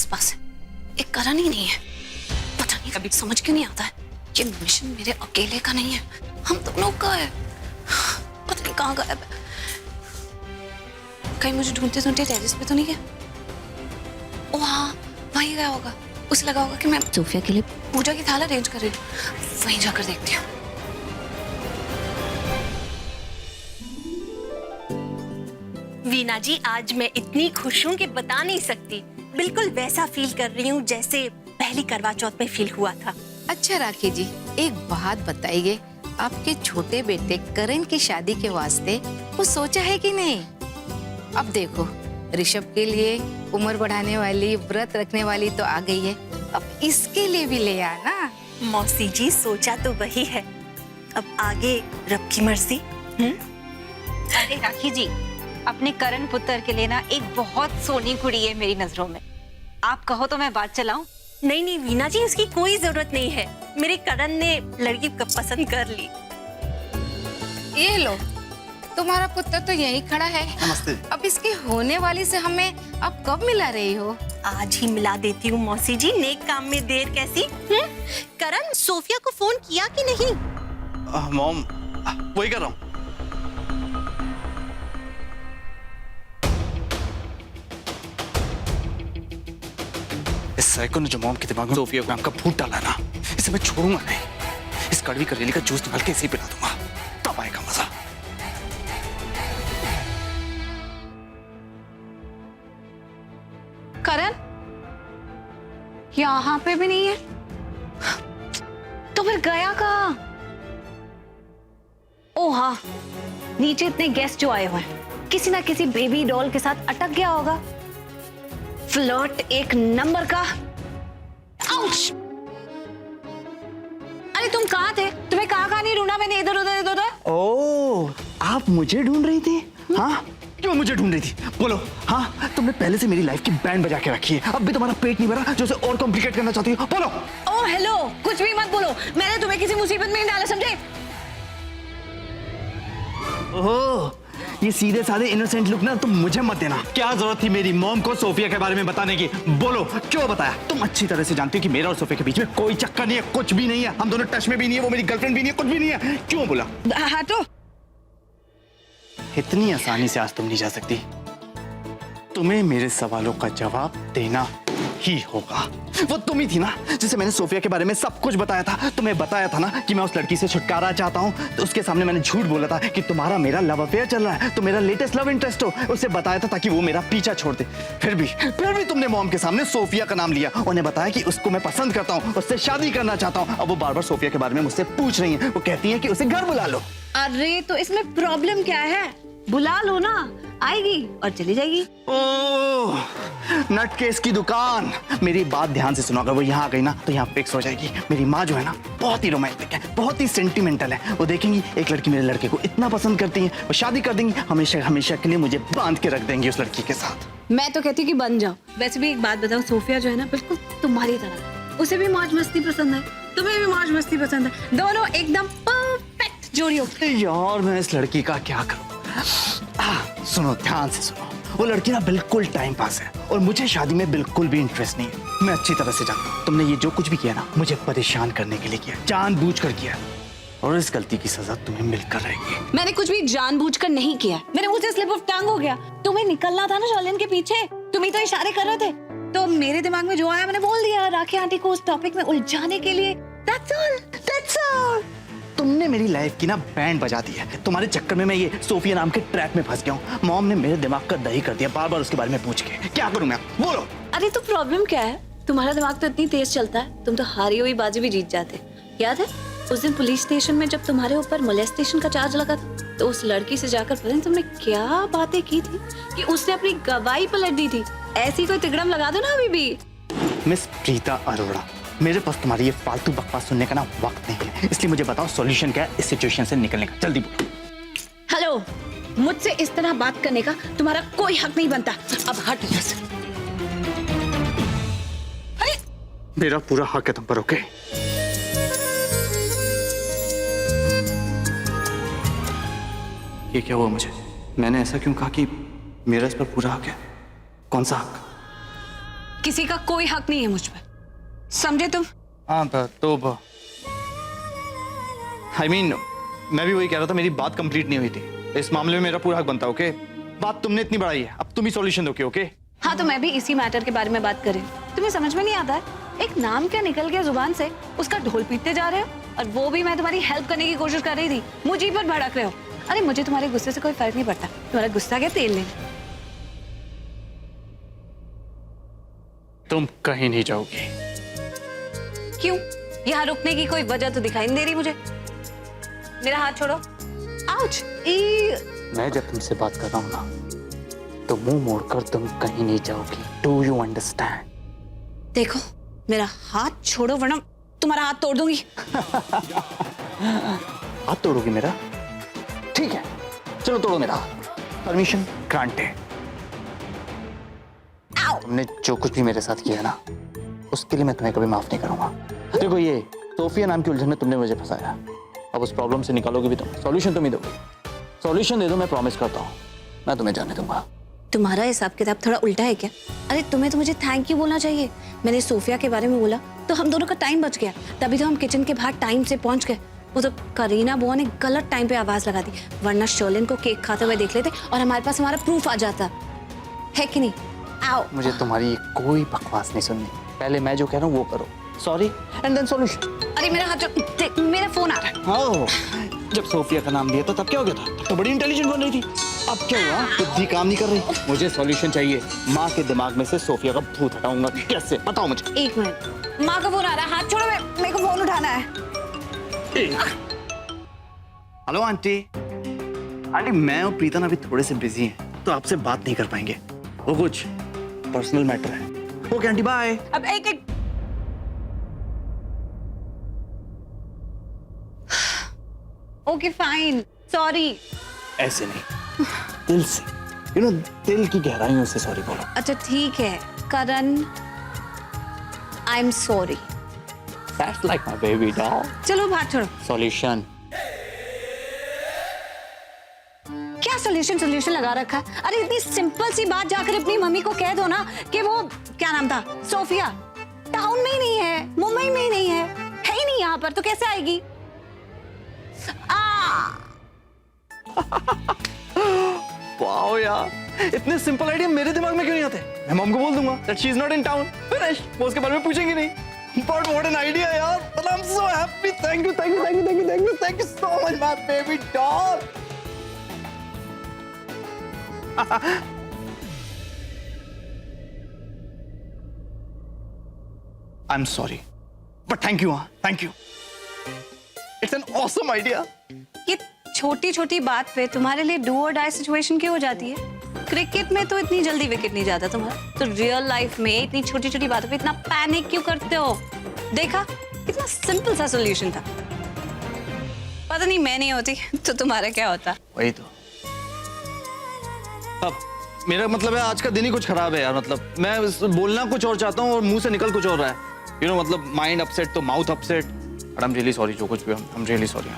आसपास है, एक करण ही नहीं है। पता नहीं कभी समझ क्यों नहीं आता है, ये मिशन मेरे अकेले का नहीं है, हम दोनों का है। पता नहीं कहाँ गायब है, कहीं मुझे ढूंढते ढूंढते टेरेस पे तो नहीं है। ओ हाँ, वहीं गया होगा। उसे लगा होगा कि मैं सोफिया के लिए पूजा की थाल अरेंज कर रही हूँ, वहीं जाकर देखती हूँ। वीना जी, आज मैं इतनी खुश हूँ कि बता नहीं सकती। बिल्कुल वैसा फील कर रही हूँ जैसे पहली करवा चौथ में फील हुआ था। अच्छा राखी जी, एक बात बताइए, आपके छोटे बेटे करण की शादी के वास्ते वो सोचा है कि नहीं? अब देखो, ऋषभ के लिए उम्र बढ़ाने वाली, व्रत रखने वाली तो आ गई है, अब इसके लिए भी ले आना। मौसी जी, सोचा तो वही है, अब आगे रब की मर्जी। अरे राखी जी, अपने करण पुत्र के लिए ना एक बहुत सोनी कुड़ी है मेरी नजरों में। आप कहो तो मैं बात चलाऊं? नहीं नहीं वीना जी, उसकी कोई जरूरत नहीं है। मेरे करण ने लड़की पसंद कर ली। ये लो, तुम्हारा पुत्र तो यही खड़ा है। नमस्ते। अब इसकी होने वाली से हमें अब कब मिला रही हो? आज ही मिला देती हूँ मौसी जी, नेक काम में देर कैसी। करण, सोफिया को फोन किया कि नहीं? मॉम, वही कर रहा हूँ। इस साइको ने जो मॉम के दिमाग में सोफिया को का भूत डाला ना, इसे मैं छोड़ूंगा नहीं। इस कड़वी करेली का जूस निकाल के इसे ही पिला दूंगा, तब आएगा मजा। करण यहाँ पे भी नहीं है, तो फिर गया कहाँ? ओ हाँ, नीचे इतने गेस्ट जो आए हुए हैं, किसी ना किसी बेबी डॉल के साथ अटक गया होगा। फ्लर्ट एक नंबर का। आउच! अरे तुम कहाँ थे? तुम्हें कहाँ नहीं ढूंढा मैंने, इधर उधर इधर उधर। ओह, आप मुझे ढूंढ रही थी? हाँ, क्यों मुझे ढूंढ रही थी? बोलो। हाँ, तुमने पहले से मेरी लाइफ की बैंड बजा के रखी है, अब भी तुम्हारा पेट नहीं भरा जो उसे और कॉम्प्लिकेट करना चाहती हो? बोलो। ओ हेलो, कुछ भी मत बोलो, मैंने तुम्हें किसी मुसीबत में नहीं डाला, समझे? ओह, ये सीधे साधे इनोसेंट लुक ना तुम मुझे मत देना। क्या जरूरत थी मेरी मॉम को सोफिया के बारे में बताने की? बोलो, क्यों बताया? तुम अच्छी तरह से जानती हो कि मेरा और सोफिया के बीच में कोई चक्कर नहीं है, कुछ भी नहीं है, हम दोनों टच में भी नहीं है, वो मेरी गर्लफ्रेंड भी नहीं है, कुछ भी नहीं है। क्यों बोला? हटो। इतनी आसानी से आज तुम नहीं जा सकती, तुम्हें मेरे सवालों का जवाब देना ही होगा। वो तुम ही थी ना जिसे मैंने सोफिया के बारे में सब कुछ बताया था। तुम्हें बताया था ना कि मैं उस लड़की से छुटकारा चाहता हूँ, तो उसके सामने मैंने झूठ बोला था कि तुम्हारा मेरा लव अफेयर चल रहा है, तो मेरा लेटेस्ट लव इंटरेस्ट हो। उसे बताया था ताकि वो मेरा पीछा छोड़ दे। फिर भी तुमने मॉम के सामने सोफिया का नाम लिया, उन्हें बताया कि उसको मैं पसंद करता हूँ, उससे शादी करना चाहता हूँ। अब वो बार बार सोफिया के बारे में मुझसे पूछ रही है, वो कहती है कि उसे घर बुला लो। अरे तो इसमें प्रॉब्लम क्या है? बुला लो ना, आएगी और चली जाएगी। ओह, नटकेस की दुकान। मेरी बात ध्यान से सुनो, अगर वो यहाँ आ गई ना तो यहाँ फिक्स हो जाएगी। मेरी माँ जो है ना, बहुत ही रोमांटिक है, बहुत ही सेंटिमेंटल है। वो देखेंगी एक लड़की मेरे लड़के को इतना पसंद करती है, वो शादी कर देंगी, हमेशा हमेशा के लिए मुझे बांध के रख देंगी उस लड़की के साथ। मैं तो कहती हूँ कि बन जाओ। वैसे भी एक बात बताओ, सोफिया जो है ना बिल्कुल तुम्हारी तरह, उसे भी मौज मस्ती पसंद है, तुम्हें भी मौज मस्ती पसंद है, दोनों एकदम परफेक्ट जोड़ी हो। यार मैं इस लड़की का क्या करूं? सुनो, ध्यान से सुनो, वो लड़की ना बिल्कुल टाइम पास है और मुझे शादी में बिल्कुल भी इंटरेस्ट नहीं है। मैं अच्छी तरह से जानता हूँ तुमने ये जो कुछ भी किया ना, मुझे परेशान करने के लिए किया, जानबूझकर किया, और इस गलती की सजा तुम्हें मिलकर रहेगी। मैंने कुछ भी जानबूझकर नहीं किया, मेरे मुंह से स्लिप ऑफ टंग हो गया। तुम्हें निकलना था ना शॉलिन के पीछे, तुम ही तो इशारे कर रहे थे, तो मेरे दिमाग में जो आया मैंने बोल दिया, राखी आंटी को उस टॉपिक में उलझाने के लिए। That's all, that's all. तुमने मेरी लाइफ की ना बैंड बजा दी है। तुम्हारे चक्कर में मैं ये सोफिया नाम के ट्रैप में फंस गया हूँ। मॉम ने मेरे दिमाग का दही कर दिया बार बार उसके बारे में पूछ के। क्या करूँ मैं? बोलो। अरे तो प्रॉब्लम क्या है? तुम्हारा दिमाग तो इतनी तेज चलता है, तुम तो हारी हुई बाजी भी जीत जाते। याद है उस दिन पुलिस स्टेशन में जब तुम्हारे ऊपर मोलेस्टेशन का चार्ज लगा था, तो उस लड़की से जाकर पता नहीं तुमने क्या बातें की थी कि उसने अपनी गवाही पलट दी थी। ऐसी कोई तिकड़म लगा दो ना अभी भी। मिस प्रीता अरोड़ा, मेरे पास तुम्हारी ये फालतू बकवास सुनने का ना वक्त नहीं है, इसलिए मुझे बताओ सॉल्यूशन क्या है इस सिचुएशन से निकलने का? जल्दी बोलो। हेलो, मुझसे इस तरह बात करने का तुम्हारा कोई हक नहीं बनता। अब हट यहाँ से। मेरा पूरा हक है तुम पर, ओके? ये क्या हुआ मुझे? मैंने ऐसा क्यों कहा कि मेरा इस पर पूरा हक है? कौन सा हक? किसी का कोई हक नहीं है मुझ पर, समझे तुम? हाँ तो I mean, मैं भी वही कह रहा था, मेरी बात कंप्लीट नहीं हुई थी। इस मामले में मेरा पूरा हक बनता, ओके? बात तुमने इतनी बढ़ाई है, अब तुम ही सॉल्यूशन दो, ओके? हाँ तो मैं भी इसी मैटर के बारे में बात कर रही हूँ। तुम्हें समझ में नहीं आता है, एक नाम क्या निकल गया जुबान से, उसका ढोल पीटते जा रहे हो। और वो भी मैं तुम्हारी हेल्प करने की कोशिश कर रही थी, मुझे पर भड़क रहे हो। अरे मुझे तुम्हारे गुस्से से कोई फर्क नहीं पड़ता, तुम्हारा गुस्सा क्या तेल लेना। तुम कहीं नहीं जाओगी। क्यों? यहाँ रुकने की कोई वजह तो दिखाई नहीं दे रही मुझे। मेरा हाथ छोड़ो। आउच! मैं जब तुमसे बात कर रहा हूँ ना, तो मुंह मोड़कर तुम कहीं नहीं जाओगी। Do you understand? देखो मेरा हाथ छोड़ो वरना तुम्हारा हाथ तोड़ दूंगी। हाथ तोड़ोगी मेरा? ठीक है, चलो तोड़ो मेरा हाथ। Permission granted. तुमने जो कुछ भी मेरे साथ किया है ना, उसके लिए मैं तुम्हें कभी माफ नहीं करूंगा। देखो ये सोफिया नाम की उलझन में तुमने मुझे फंसाया, अब उस प्रॉब्लम से निकालोगे भी तुम, सॉल्यूशन तुम ही दोगे। सॉल्यूशन दे दो, मैं प्रॉमिस करता हूँ, मैं तुम्हें जाने दूंगा। तुम्हारा हिसाब किताब थोड़ा उल्टा है क्या? अरे तुम्हें तो मुझे थैंक यू बोलना चाहिए। मैंने सोफिया के बारे में बोला तो हम दोनों का टाइम बच गया, तभी तो हम किचन के बाहर टाइम से पहुंच गए। वो तो करीना बुआ ने गलत टाइम पे आवाज लगा दी, वरना शर्लिन को केक खाते हुए देख लेते और हमारे पास हमारा प्रूफ आ जाता, है कि नहीं? आओ। मुझे तुम्हारी कोई बकवास नहीं सुननी, पहले मैं जो कह रहा हूँ वो करो। Sorry and then solution. अरे मेरा हाथ देख, मेरा फोन आ रहा है। हाँ, जब सोफिया का नाम दिया था तब क्या हो गया था? तब तो बड़ी इंटेलिजेंट बन रही थी। अब क्या हुआ? बुद्धि काम नहीं कर रही। मुझे सॉल्यूशन चाहिए। माँ के दिमाग में से सोफिया का भूत हटाऊंगा। कैसे? बताओ मुझे। एक मिनट, माँ का फोन आ रहा है, हाथ छोड़ो, मेरे को फोन उठाना है। Hello aunty. आंटी मैं और प्रीतम अभी थोड़े से बिजी हैं, तो आपसे बात नहीं कर पाएंगे, वो कुछ पर्सनल मैटर है। Okay aunty bye. अब एक ओके फाइन, सॉरी। ऐसे नहीं, दिल से, यू नो, दिल की गहराइयों से सॉरी बोलो। अच्छा ठीक है Karan, I am sorry. That's like my baby doll. चलो हाथ छोड़ो। Solution. क्या सोल्यूशन लगा रखा है? अरे इतनी सिंपल सी बात जाकर अपनी मम्मी को कह दो ना कि वो क्या नाम था, सोफिया टाउन में ही नहीं है, मुंबई में ही नहीं ही नहीं यहाँ पर, तो कैसे आएगी? वाओ यार, इतने सिंपल आइडिया मेरे दिमाग में क्यों नहीं आते? मैं मॉम को बोल दूंगा that she is not in town. Finish. वो उसके बारे में पूछेंगे नहीं। But what an idea यार! But I'm so happy. Thank you so much, my baby doll. I'm sorry, but thank you, thank you. It's an awesome idea. ये छोटी छोटी बात पे तुम्हारे लिए डू और डाई सिचुएशन क्यों हो जाती है? क्रिकेट में तो इतनी जल्दी विकेट नहीं जाता तुम्हारा, तो रियल लाइफ में इतनी छोटी छोटी बातों पे इतना पैनिक क्यों करते हो? देखा कितना सिंपल सा सॉल्यूशन था। पता नहीं मैं नहीं होती तो तुम्हारा क्या होता? वही तो। अब मेरा मतलब है आज का दिन ही कुछ खराब है यार। मतलब मैं बोलना कुछ और चाहता हूँ और मुंह से निकल कुछ और रहा है। यू नो, मतलब माइंड अपसेट तो mouth upset. But I am really sorry, जो कुछ भी आई एम रियली सॉरी।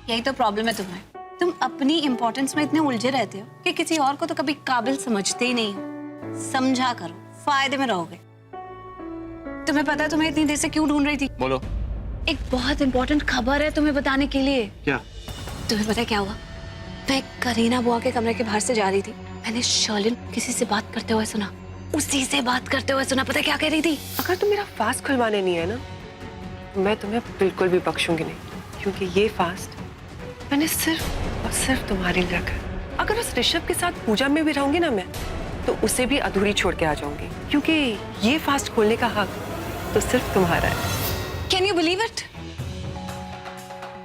यही तो प्रॉब्लम है तुम्हें, तुम अपनी इंपॉर्टेंस में इतने उलझे रहते हो कि किसी और को तो कभी काबिल समझते ही नहीं हो। समझा करो, फायदे में रहोगे। तुम्हें पता है तुम्हें इतनी देर से क्यों ढूंढ रही थी? बोलो। एक बहुत इंपॉर्टेंट खबर है तुम्हें बताने के लिए। क्या? तुम्हें पता है क्या हुआ? मैं करीना बुआ के कमरे के बाहर से जा रही थी, मैंने शर्लिन किसी से बात करते हुए सुना, उसी से बात करते हुए सुना। पता है क्या कह रही थी? अगर तुम मेरा फास्ट खुलवाने नहीं है ना, मैं तुम्हें बिल्कुल भी बख्शूंगी नहीं, क्योंकि ये फास्ट मैंने सिर्फ और सिर्फ तुम्हारे लिए रखा है। अगर उस ऋषभ के साथ पूजा में भी रहूंगी ना मैं, तो उसे भी अधूरी छोड़ के आ जाऊंगी, क्योंकि ये फास्ट खोलने का हक तो सिर्फ तुम्हारा है। Can you believe it?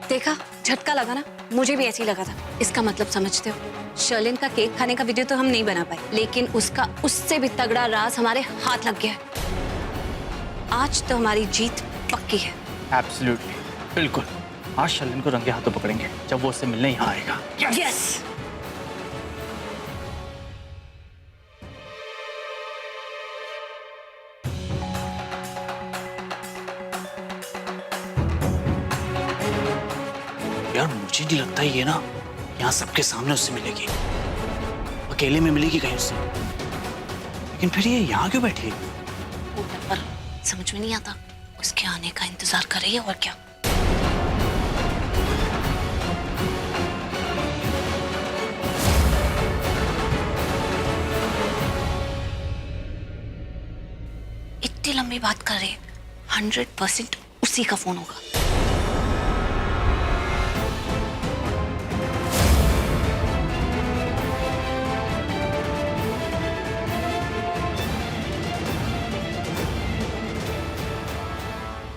देखा, झटका लगा ना? मुझे भी ऐसे ही लगा था। इसका मतलब समझते हो? शर्लिन का केक खाने का वीडियो तो हम नहीं बना पाए, लेकिन उसका उससे भी तगड़ा राज हमारे हाथ लग गया है। आज तो हमारी जीत पक्की है। एब्सोल्युटली, बिल्कुल। आज शर्लिन को रंगे हाथों पकड़ेंगे जब वो उससे मिलने यहाँ आएगा। यस। यार मुझे नहीं लगता ये ना यहाँ सबके सामने उससे मिलेगी, अकेले में मिलेगी कहीं उससे। लेकिन फिर ये यहाँ क्यों बैठी है? होता है, पर समझ में नहीं आता। उसके आने का इंतजार कर रही है और क्या। इतनी लंबी बात कर रही है, 100% उसी का फोन होगा।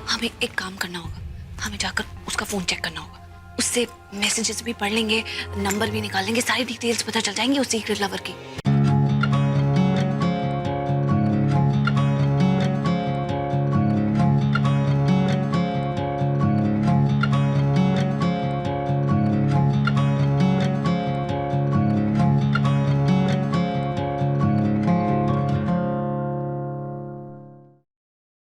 हमें एक काम करना होगा, हमें जाकर उसका फोन चेक करना होगा, उससे मैसेजेस भी पढ़ लेंगे, नंबर भी निकाल लेंगे, सारी डिटेल्स पता चल जाएंगी उस सीक्रेट लवर की।